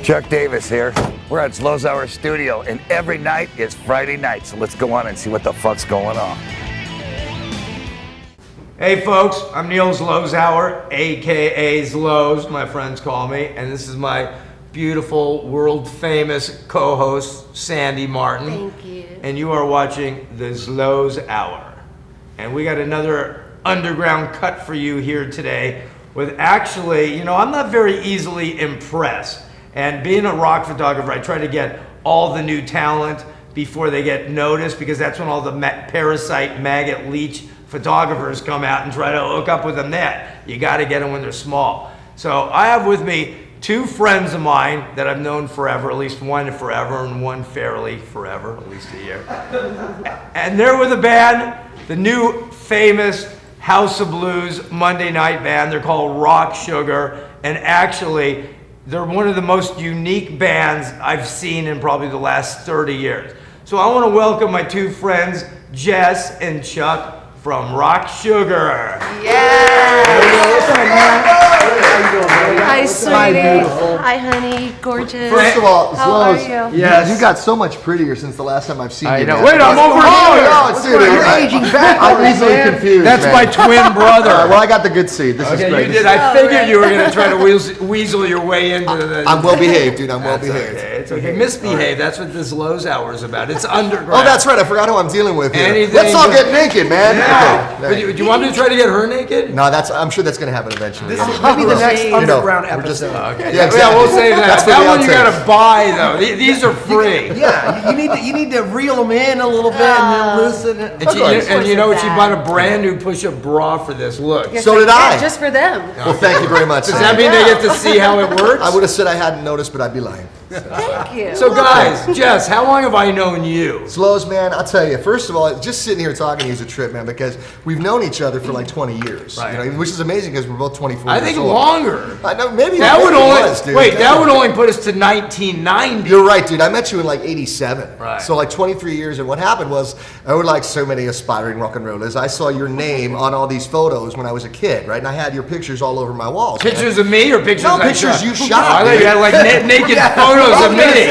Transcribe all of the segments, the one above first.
Chuck Davis here. We're at Zloz Hour studio, and every night is Friday night, so let's go on and see what the fuck's going on. Hey folks, I'm Neil Zloz Hour, aka Zloz, my friends call me, and this is my beautiful, world-famous co-host, Sandy Martin. Thank you. And you are watching the Zloz Hour. And we got another underground cut for you here today with actually, you know, I'm not very easily impressed. And being a rock photographer, I try to get all the new talent before they get noticed, because that's when all the parasite, maggot, leech photographers come out and try to hook up with them there. You got to get them when they're small. So I have with me two friends of mine that I've known forever, at least one forever and one fairly forever, at least a year. And they're with a band, the new famous House of Blues Monday night band. They're called Rock Sugar, and actually they're one of the most unique bands I've seen in probably the last 30 years. So I want to welcome my two friends, Jess and Chuck, from Rock Sugar. Yeah. Hi, Hi, sweetie. beautiful. Hi, honey. Gorgeous. First of all, how are Zloz, you? Yes. you got so much prettier since the last time I've seen I you. know. man. Wait, I'm over here. No, it's You're aging backwards, I'm easily man. confused. That's man. my twin brother. Well, I got the good seat. This is Okay, great. you did. I figured you were going to try to weasel your way into the... I'm well behaved, dude. I'm well That's behaved. okay. It's okay. Misbehave. That's what this Lowe's Hour is about. It's underground. Oh, that's right. I forgot who I'm dealing with here. Anything Let's all but- get naked, man. Yeah. Okay. Do you want me to try to get her naked? No, I'm sure that's going to happen eventually. This is maybe the next You know, underground we're just- episode. Okay. Yeah, Yeah, exactly. we'll save that. That's for That the one you outtakes. got to buy, though. These are free. Yeah, you need to reel them in a little bit and then loosen it. And you know what? She Bad. bought a brand new push-up bra for this. Look. Yes, So did I. Just for them. Well, thank you very much. Does that mean they get to see how it works? I would have said I hadn't noticed, but I'd be lying. Thank you. So guys, Jess, how long have I known you? Zloz, man, I'll tell you. First of all, just sitting here talking to you is a trip, man, because we've known each other for like 20 years. Right. You know, which is amazing because we're both 24 I years think old. longer. I know, maybe That would maybe it only was, dude. wait. That would only put us to 1990. You're right, dude. I met you in like '87. Right. So like 23 years, and what happened was, I would like so many aspiring rock and rollers, I saw your name on all these photos when I was a kid, right? And I had your pictures all over my walls. man. Pictures of me or pictures? No, I pictures shot? you Oh, shot, I thought you dude. had like naked photos of me.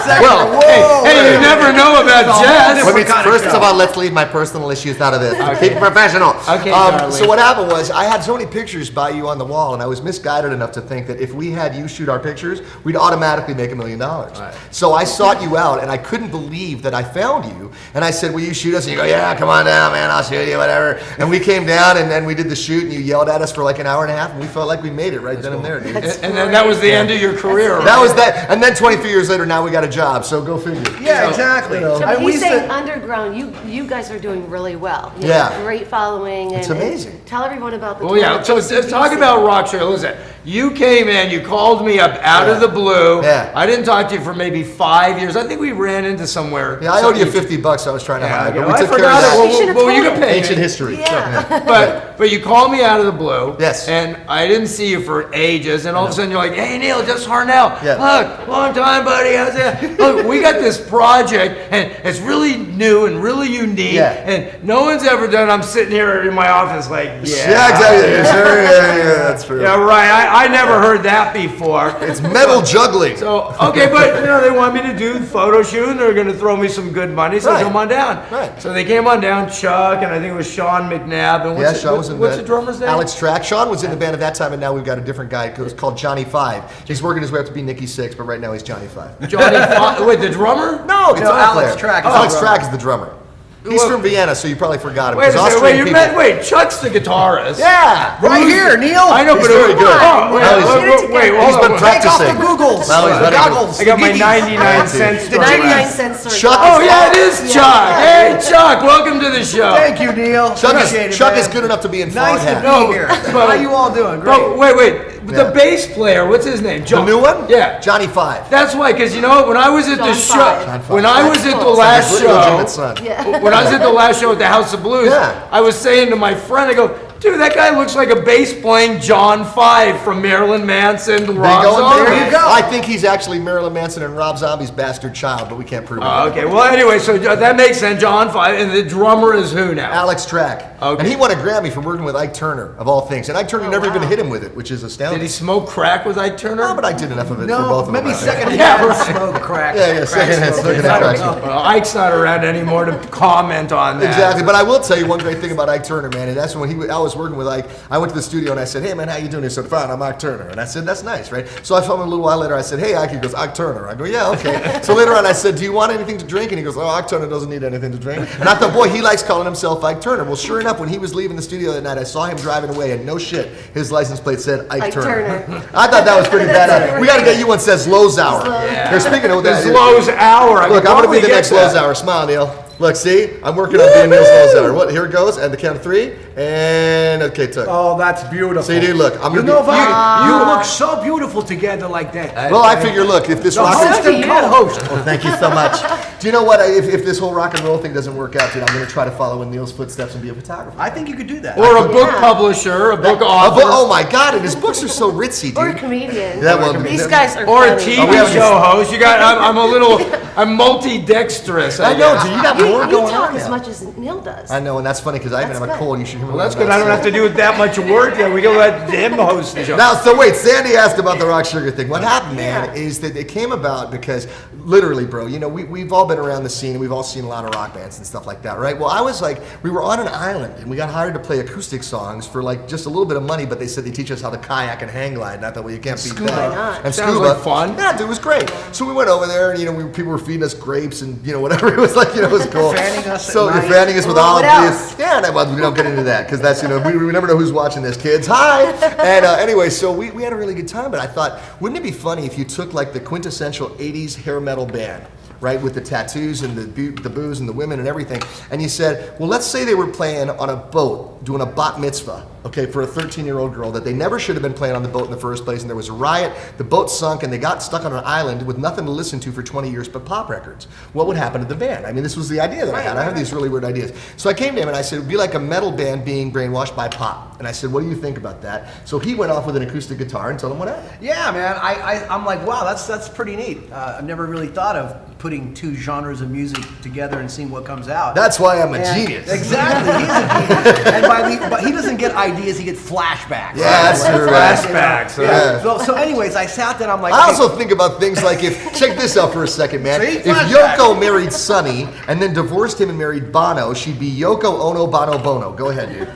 Well, Hey, you never know about Jess. Let me, first of all, let's leave my personal issues out of this. Keep it professional. Okay, darling. so what happened was, I had so many pictures by you on the wall, and I was misguided enough to think that if we had you shoot our pictures, we'd automatically make $1 million. Right. So I sought you out, and I couldn't believe that I found you. And I said, will you shoot us? And you go, yeah, come on down, man, I'll shoot you, whatever. And we came down, and then we did the shoot, and you yelled at us for like an hour and a half, and we felt like we made it right then and there, dude. And then that was the end of your career. right? That was that. And then 23 years later, now we got a job, so go figure. Yeah, exactly. you know. So we he's used saying to- underground. You guys are doing really well. You Yeah. have great following. It's and amazing. Tell everyone about the. Well, yeah. So let's talk about Rock Sugar. Listen, you came in, you called me up out of the blue. Yeah. I didn't talk to you for maybe 5 years. I think we ran into somewhere. Yeah, I owed you $50. I was trying to Yeah, hide, okay. but Well, we I took care forgot of it. that. You should've Well, you told can me. pay Ancient me. history. Yeah. But you called me out of the blue. Yes. And I didn't see you for ages. And all of a sudden you're like, hey, Neil, just Harnell. Yeah. Look, long time, buddy. How's it? Look, we got this project, and it's really new and really unique. Yeah. And no one's ever done. I'm sitting here in my office like, yeah. Yeah, exactly. Yeah, sure, yeah, that's true. Yeah, right. I never heard that before. It's metal juggling. So, okay, but you know, they want me to do photo shoot, and they're going to throw me some good money, so Right. come on down. Right. So they came on down, Chuck, and I think it was Sean McNabb. And Yeah, Sean was in what's that. the drummer's name? Alex Track. Sean was in the band at that time, and now we've got a different guy called Johnny Five. He's working his way up to be Nicky Six, but right now he's Johnny Five. Wait, the drummer? No, guitar Alex player. Track is Alex the Track is the drummer. He's from Vienna, so you probably forgot him. Wait a 'cause second, Austrian people- wait, Chuck's the guitarist. Yeah, Right here, Neil. I know, He's but very good. Oh, wait, Now he's- wait, He's hold been on. Take off the practicing. googles, Now he's the ready to go. goggles. I got my the 99 giggies. cents. The store. 99 giggies. cents store. Chuck Oh is- yeah, it is Chuck. Hey, Chuck, welcome to the show. Thank you, Neil. Chuck Appreciate it, Chuck man. is good enough to be in Nice to Foghat. be No, here. but- How you all doing? But Great. wait, the bass player, what's his name? The new one? Yeah. Johnny Five. That's why, because you know what? When I was at the John show, Five. John Five. when I was at the Cool. last His show, legitimate son. Yeah. when I was at the last show at the House of Blues, Yeah. I was saying to my friend, I go, Dude, that guy looks like a bass-playing John 5 from Marilyn Manson, Rob There Zombie. you go. I think he's actually Marilyn Manson and Rob Zombie's bastard child, but we can't prove it. Okay, well, anyway, so that makes sense. John 5, and the drummer is who now? Alex Track. Okay. And he won a Grammy for working with Ike Turner, of all things. And Ike Turner never even hit him with it, which is astounding. Did he smoke crack with Ike Turner? No, but I did enough of it for No, both of them. maybe right? secondhand smoke crack. Yeah, secondhand smoking crack. Well, Ike's not around anymore to comment on that. Exactly, but I will tell you one great thing about Ike Turner, man, and that's when I was working with Ike. I went to the studio and I said, "Hey, man, how you doing?" He said, "Fine, I'm Ike Turner." And I said, "That's nice, right?" So I told him a little while later. I said, "Hey, Ike." He goes, "Ike Turner." I go, "Yeah, okay." So later on, I said, "Do you want anything to drink?" And he goes, "Oh, Ike Turner doesn't need anything to drink." And I thought, boy, he likes calling himself Ike Turner. Well, sure enough, when he was leaving the studio that night, I saw him driving away, and no shit, his license plate said Ike Turner. I thought that was pretty badass. We got to get you one that says Zloz Hour. Here, speaking of that, Zloz Hour. look, I'm going to be the next Zloz Hour. Smile, Neil. Look, see? I'm working on being Neil's Zloz Hour. What? Here it goes. At the count of 3. And, okay, took. Oh, that's beautiful. See, dude, look. I'm You going know, to you look so beautiful together like that. Well, I figure, look, if this The rock host and co-host. Well, thank you so much. Do you know what? If this whole rock and roll thing doesn't work out, dude, I'm going to try to follow in Neil's footsteps and be a photographer. I think you could do that. Or a book publisher, a book author. Oh my God! And his books are so ritzy, dude. Or a comedian. Yeah, well, These guys are Or a funny. TV show host. You got. I'm multi-dexterous. I know, dude. You got more You going talk on as now. much as Neil does. I know, and that's funny because I even That's have a good. cold. You should hear me. Well, that's good. I don't have to do that much work. Yeah, we can let him host the show. Now, so wait, Sandy asked about the rock sugar thing. What happened, man, is that it came about because, literally, bro, you know, we've all been around the scene and we've all seen a lot of rock bands and stuff like that, right? Well, I was like, we were on an island and we got hired to play acoustic songs for like just a little bit of money, but they said they teach us how to kayak and hang glide. And I thought, well, you can't beat Why that. not? And Sounds scuba. like fun. Yeah, dude, it was great. So we went over there and, you know, people were feeding us grapes and, you know, whatever. It was like, you know, it was cool. Fanning us at So you're night. fanning us with Well, olive what leaves. else? Yeah, no, well, we don't get into that because that's, you know, we never know who's watching this, kids. Hi! And anyway, so we had a really good time, but I thought, wouldn't it be funny if you took like the quintessential 80s hair metal band, right, with the tattoos and the booze and the women and everything, and you said, well, let's say they were playing on a boat, doing a bat mitzvah, okay, for a 13-year-old girl that they never should have been playing on the boat in the first place, and there was a riot, the boat sunk, and they got stuck on an island with nothing to listen to for 20 years but pop records. What would happen to the band? I mean, this was the idea that I had. I have these really weird ideas. So I came to him and I said, it would be like a metal band being brainwashed by pop. And I said, what do you think about that? So he went off with an acoustic guitar and told him what happened. Yeah, man. I'm like, wow, that's pretty neat. I've never really thought of putting two genres of music together and seeing what comes out. That's why I'm a And- genius. Exactly, he's a genius. And but he doesn't get ideas; he gets flashbacks. Yeah, that's true. Flashbacks. Yeah. So anyways, I sat there. I'm like, I okay, also think about things like check this out for a second, man. See? If Flashback. Yoko married Sonny and then divorced him and married Bono, she'd be Yoko Ono Bono Bono. Go ahead, dude.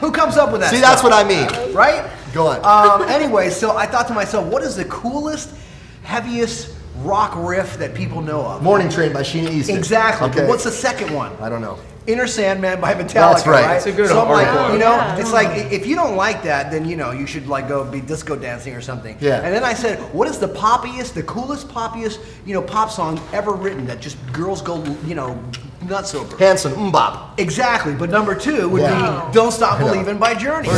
who comes up with that? See, that's stuff? what I mean. Right? Go on. Anyway, so I thought to myself, what is the coolest, heaviest rock riff that people know of? Morning Train by Sheena Easton. Exactly. Okay. But what's the second one? I don't know. Inner Sandman by Metallica. That's right. It's a good So I'm like, hardcore. you know, Yeah. it's like if you don't like that, then you know you should like go be disco dancing or something. Yeah. And then I said, what is the poppiest, the coolest poppiest, you know, pop song ever written that just girls go, you know, nuts over? Hanson, Mbop. Exactly. But number 2 would Yeah. be "Don't Stop I know. Believing" by Journey.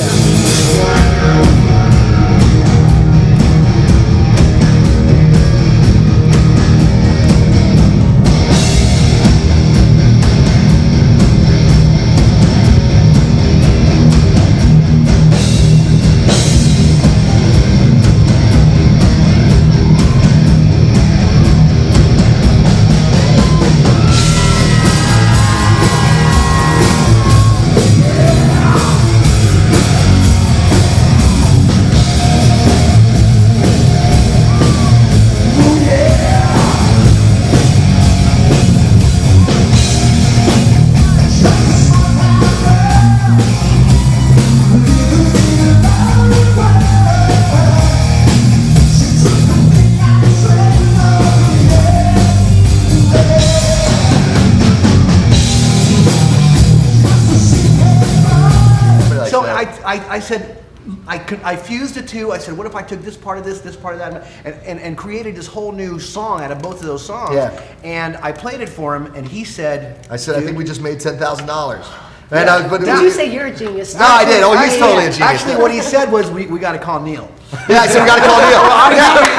Somebody like So that. I said, I fused the two. I said, what if I took this part of this part of that, and created this whole new song out of both of those songs? Yeah. And I played it for him, and he said, I said, I "Dude." think we just made $10,000. Yeah. But it Did was- you say you're a genius? No, I did. Oh, he's totally a genius. Actually, what he said was, we got to call Neil. Yeah, I said we got to call Neil.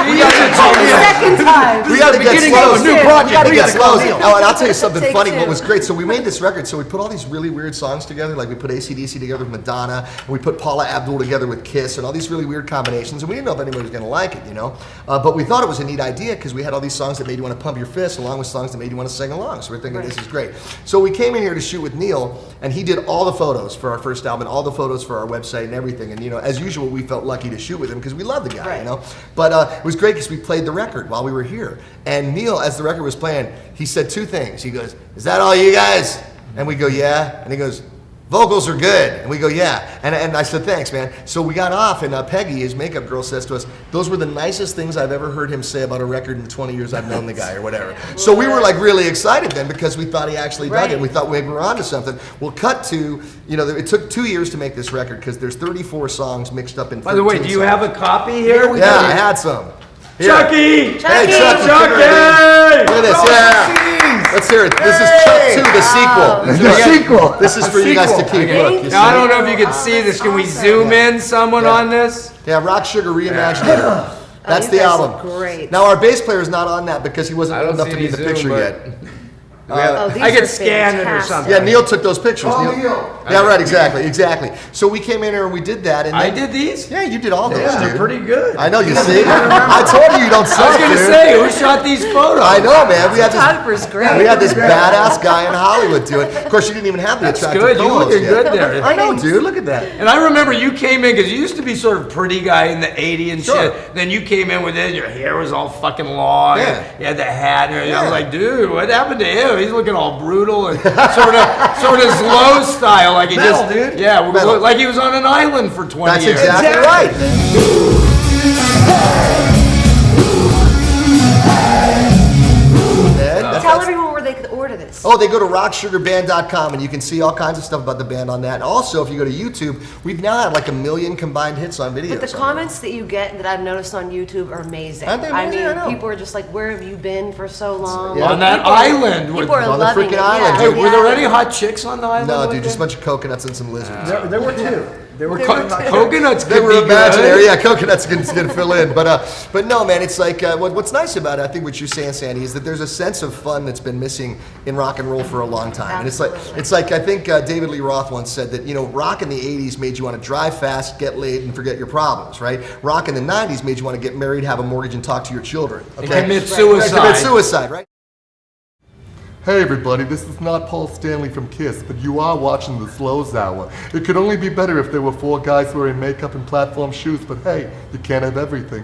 We got to call Neil. Second time. We got to get beginning of Zloz. a new project. We got to We get gotta call Zloz. Neil. Oh, and I'll tell you something Take funny. two. What was great? So we made this record. So we put all these really weird songs together. Like we put AC/DC together with Madonna, and we put Paula Abdul together with Kiss, and all these really weird combinations. And we didn't know if anybody was going to like it, you know. But we thought it was a neat idea because we had all these songs that made you want to pump your fist, along with songs that made you want to sing along. So we're thinking this is great. So we came in here to shoot with Neil, and he did all the photos for our first album, all the photos for our website and everything. And you know, as usual, we felt lucky to shoot with him because we love the guy, Right. you know. But it was great because we played the record while we were here. And Neil, as the record was playing, he said two things. He goes, "Is that all you guys?" And we go, "Yeah." And he goes, "Vocals are good." And we go, "Yeah." And I said, "Thanks, man." So we got off, and Peggy, his makeup girl, says to us, "Those were the nicest things I've ever heard him say about a record in the 20 years I've known the guy," or whatever. So we were like really excited then because we thought he actually dug it. We thought we were onto something. Well, cut to, you know, it took 2 years to make this record because there's 34 songs mixed up in 13 By the way, do you have a copy here? Yeah, I had some. Here. Chucky! Hey, Chucky! Chucky! Look at this, yeah. Let's hear it. This is Chuck 2, the sequel. The sequel. This is for you guys to keep. Look, you Now, I see? don't know if you can see this. Can we zoom in someone on this? Yeah, Rock Sugar Reimagined. That's you the guys album. look great. Now our bass player is not on that because he wasn't I old don't enough to see be in the any picture zoom, yet. Oh, these I are could scan it or fantastic. something. Yeah, Neil took those pictures. Oh, Neil. Neil. Yeah, right, exactly. So we came in here and we did that. And I then- did these? Yeah, you did all those, Yeah, they're dude. pretty good. I know, you see? I told you don't I was suck, going to dude. say, who shot these photos? I know, man. We had Photographer's great. We had this badass guy in Hollywood do it. Of course, you didn't even have the That's attractive good. You're co-host looking yet. good there. I know, dude. Look at that. And I remember you came in because you used to be sort of pretty guy in the 80s and Sure. shit. Then you came in with it, and your hair was all fucking long. Yeah. And you had the hat. And I Yeah. was like, dude, what happened to him? He's looking all brutal and sort of Zloz style, like he Metal, just, dude. yeah, Metal. like he was on an island for 20 That's years. exactly right. Tell everyone where they could order this. Oh, they go to rocksugarband.com and you can see all kinds of stuff about the band on that. And also, if you go to YouTube, we've now had like 1 million combined hits on videos. But the comments that you get that I've noticed on YouTube are amazing. Aren't they amazing? I know. People are just like, "Where have you been for so long?" Yeah. On that People- island with- People are on the loving freaking it. island, Yeah, dude. Were there yeah. any hot chicks on the island? No, with dude, just a you? bunch of coconuts and some lizards. There were two. There were Coconuts They could were be imaginary. good. Yeah, coconuts can fill in. But no, man, it's like what's nice about it, I think what you're saying, Sandy, is that there's a sense of fun that's been missing in rock and roll for a long time. And it's like I think David Lee Roth once said that, you know, rock in the 80s made you want to drive fast, get laid, and forget your problems, right? Rock in the 90s made you want to get married, have a mortgage, and talk to your children. And Okay? commit suicide. Commit suicide, right? Hey everybody, this is not Paul Stanley from Kiss, but you are watching the Zloz Hour. It could only be better if there were 4 guys wearing makeup and platform shoes, but hey, you can't have everything.